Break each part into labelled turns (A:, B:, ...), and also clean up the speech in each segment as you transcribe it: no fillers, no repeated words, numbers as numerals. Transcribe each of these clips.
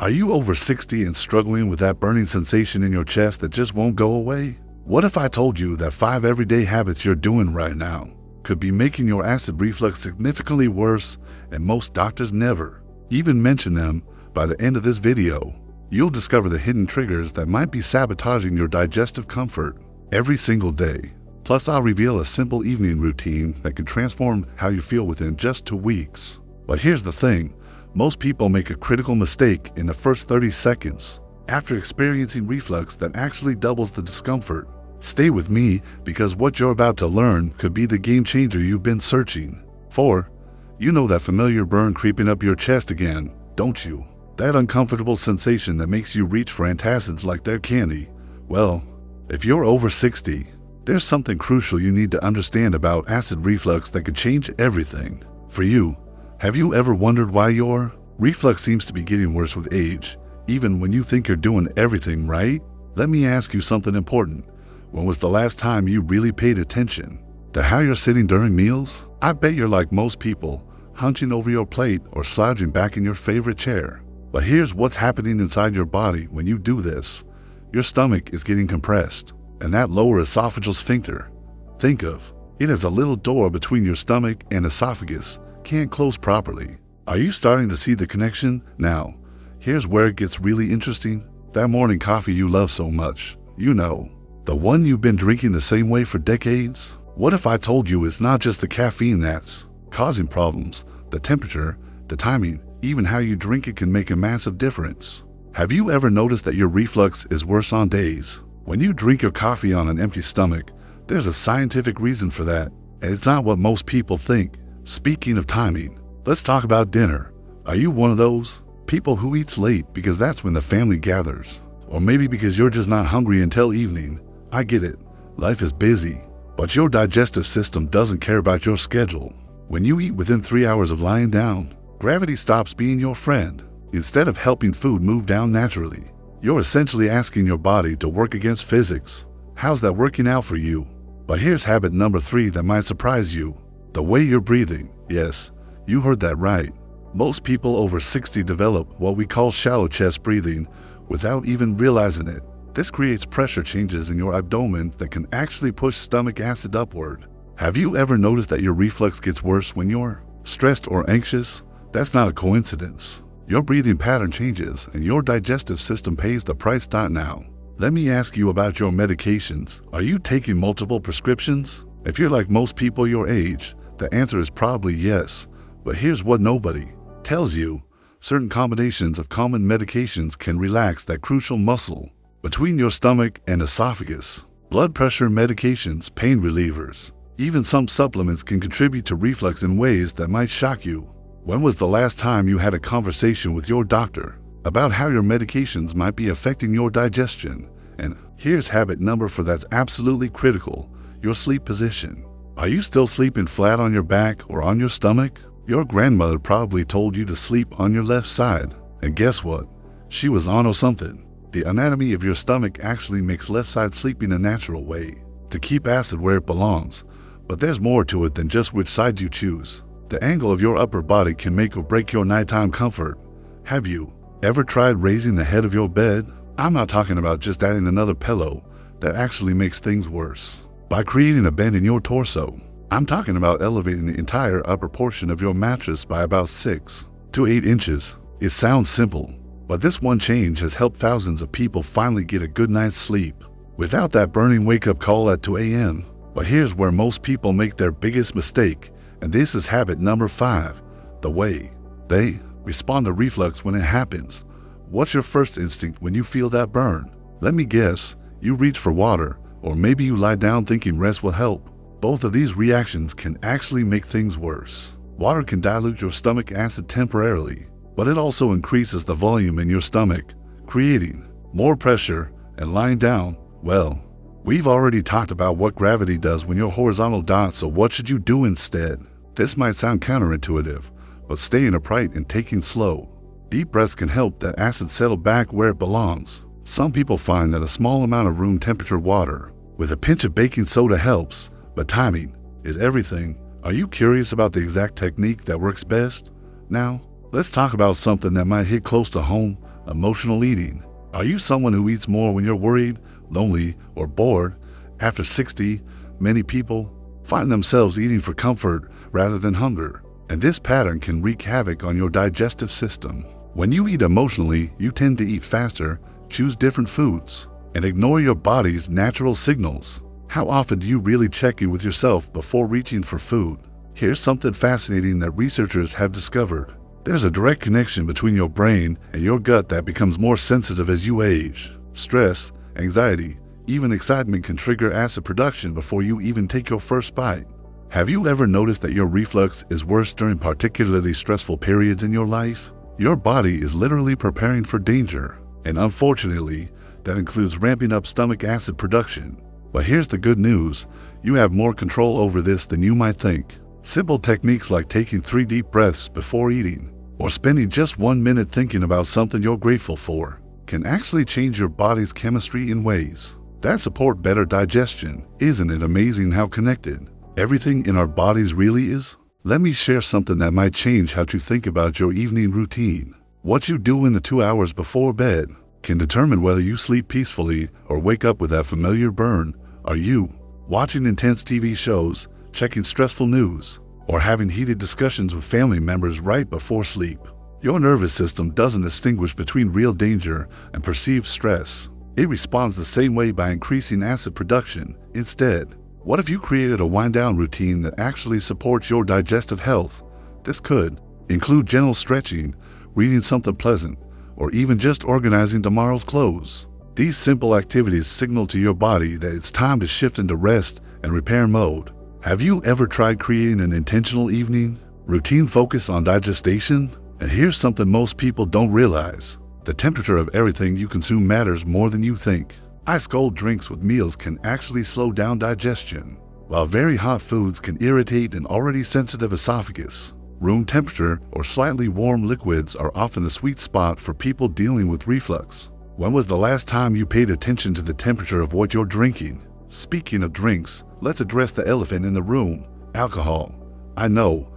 A: Are you over 60 and struggling with that burning sensation in your chest that just won't go away? What if I told you that 5 everyday habits you're doing right now could be making your acid reflux significantly worse, and most doctors never even mention them? By the end of this video, you'll discover the hidden triggers that might be sabotaging your digestive comfort every single day. Plus, I'll reveal a simple evening routine that can transform how you feel within just 2 weeks. But here's the thing. Most people make a critical mistake in the first 30 seconds after experiencing reflux that actually doubles the discomfort. Stay with me, because what you're about to learn could be the game changer you've been searching for. You know that familiar burn creeping up your chest again, don't you? That uncomfortable sensation that makes you reach for antacids like they're candy. Well, if you're over 60, there's something crucial you need to understand about acid reflux that could change everything for you. Have you ever wondered why your reflux seems to be getting worse with age, even when you think you're doing everything right? Let me ask you something important. When was the last time you really paid attention to how you're sitting during meals? I bet you're like most people, hunching over your plate or slouching back in your favorite chair. But here's what's happening inside your body when you do this. Your stomach is getting compressed, and that lower esophageal sphincter, think of it as a little door between your stomach and esophagus, can't close properly. Are you starting to see the connection? Now, here's where it gets really interesting. That morning coffee you love so much, you know, the one you've been drinking the same way for decades? What if I told you it's not just the caffeine that's causing problems? The temperature, the timing, even how you drink it can make a massive difference. Have you ever noticed that your reflux is worse on days when you drink your coffee on an empty stomach? There's a scientific reason for that, and it's not what most people think. Speaking of timing, let's talk about dinner. Are you one of those people who eats late because that's when the family gathers? Or maybe because you're just not hungry until evening? I get it, life is busy, but your digestive system doesn't care about your schedule. When you eat within 3 hours of lying down, gravity stops being your friend. Instead of helping food move down naturally, you're essentially asking your body to work against physics. How's that working out for you? But here's habit number 3 that might surprise you. The way you're breathing. Yes, you heard that right. Most people over 60 develop what we call shallow chest breathing without even realizing it. This creates pressure changes in your abdomen that can actually push stomach acid upward. Have you ever noticed that your reflux gets worse when you're stressed or anxious? That's not a coincidence. Your breathing pattern changes and your digestive system pays the price. Now, let me ask you about your medications. Are you taking multiple prescriptions? If you're like most people your age, the answer is probably yes. But here's what nobody tells you. Certain combinations of common medications can relax that crucial muscle between your stomach and esophagus. Blood pressure medications, pain relievers, even some supplements can contribute to reflux in ways that might shock you. When was the last time you had a conversation with your doctor about how your medications might be affecting your digestion? And here's habit number 4 that's absolutely critical: your sleep position. Are you still sleeping flat on your back or on your stomach? Your grandmother probably told you to sleep on your left side. And guess what? She was on or something. The anatomy of your stomach actually makes left side sleeping a natural way to keep acid where it belongs. But there's more to it than just which side you choose. The angle of your upper body can make or break your nighttime comfort. Have you ever tried raising the head of your bed? I'm not talking about just adding another pillow. That actually makes things worse by creating a bend in your torso. I'm talking about elevating the entire upper portion of your mattress by about 6 to 8 inches. It sounds simple, but this one change has helped thousands of people finally get a good night's sleep without that burning wake-up call at 2 a.m. But here's where most people make their biggest mistake, and this is habit number 5, the way they respond to reflux when it happens. What's your first instinct when you feel that burn? Let me guess, you reach for water, or maybe you lie down thinking rest will help. Both of these reactions can actually make things worse. Water can dilute your stomach acid temporarily, but it also increases the volume in your stomach, creating more pressure. And lying down, well, we've already talked about what gravity does when you're horizontal. So what should you do instead? This might sound counterintuitive, but staying upright and taking slow, deep breaths can help that acid settle back where it belongs. Some people find that a small amount of room temperature water with a pinch of baking soda helps, but timing is everything. Are you curious about the exact technique that works best? Now, let's talk about something that might hit close to home: Emotional eating. Are you someone who eats more when you're worried, lonely, or bored? After 60, many people find themselves eating for comfort rather than hunger, and this pattern can wreak havoc on your digestive system. When you eat emotionally, you tend to eat faster, choose different foods, and ignore your body's natural signals. How often do you really check in with yourself before reaching for food? Here's something fascinating that researchers have discovered. There's a direct connection between your brain and your gut that becomes more sensitive as you age. Stress, anxiety, even excitement can trigger acid production before you even take your first bite. Have you ever noticed that your reflux is worse during particularly stressful periods in your life? Your body is literally preparing for danger, and unfortunately, that includes ramping up stomach acid production. But here's the good news: you have more control over this than you might think. Simple techniques like taking 3 deep breaths before eating, or spending just 1 minute thinking about something you're grateful for, can actually change your body's chemistry in ways that support better digestion. Isn't it amazing how connected everything in our bodies really is? Let me share something that might change how you think about your evening routine. What you do in the 2 hours before bed can determine whether you sleep peacefully or wake up with that familiar burn. Are you watching intense TV shows, checking stressful news, or having heated discussions with family members right before sleep? Your nervous system doesn't distinguish between real danger and perceived stress. It responds the same way by increasing acid production. Instead, what if you created a wind-down routine that actually supports your digestive health? This could include gentle stretching, reading something pleasant, or even just organizing tomorrow's clothes. These simple activities signal to your body that it's time to shift into rest and repair mode. Have you ever tried creating an intentional evening routine focused on digestion? And here's something most people don't realize: the temperature of everything you consume matters more than you think. Ice-cold drinks with meals can actually slow down digestion, while very hot foods can irritate an already sensitive esophagus. Room temperature or slightly warm liquids are often the sweet spot for people dealing with reflux. When was the last time you paid attention to the temperature of what you're drinking? Speaking of drinks, let's address the elephant in the room: alcohol. I know,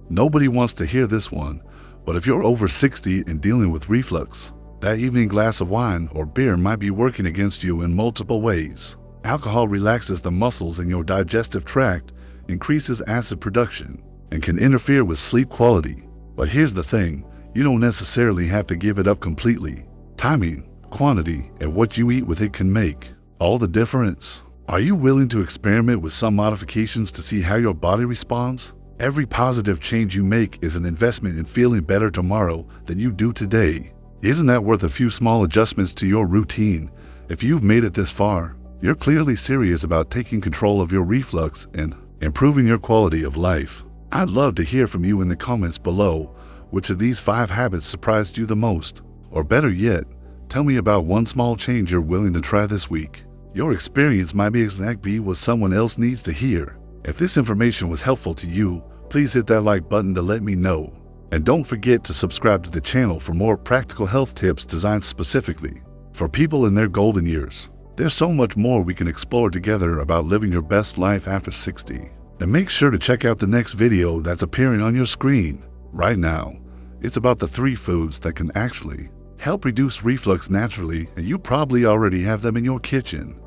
A: nobody wants to hear this one, but if you're over 60 and dealing with reflux, that evening glass of wine or beer might be working against you in multiple ways. Alcohol relaxes the muscles in your digestive tract, increases acid production, and can interfere with sleep quality. But here's the thing: you don't necessarily have to give it up completely. Timing, quantity, and what you eat with it can make all the difference. Are you willing to experiment with some modifications to see how your body responds? Every positive change you make is an investment in feeling better tomorrow than you do today. Isn't that worth a few small adjustments to your routine? If you've made it this far, you're clearly serious about taking control of your reflux and improving your quality of life. I'd love to hear from you in the comments below. Which of these 5 habits surprised you the most? Or better yet, tell me about one small change you're willing to try this week. Your experience might be exactly what someone else needs to hear. If this information was helpful to you, please hit that like button to let me know. And don't forget to subscribe to the channel for more practical health tips designed specifically for people in their golden years. There's so much more we can explore together about living your best life after 60. And make sure to check out the next video that's appearing on your screen right now. It's about the 3 foods that can actually help reduce reflux naturally, and you probably already have them in your kitchen.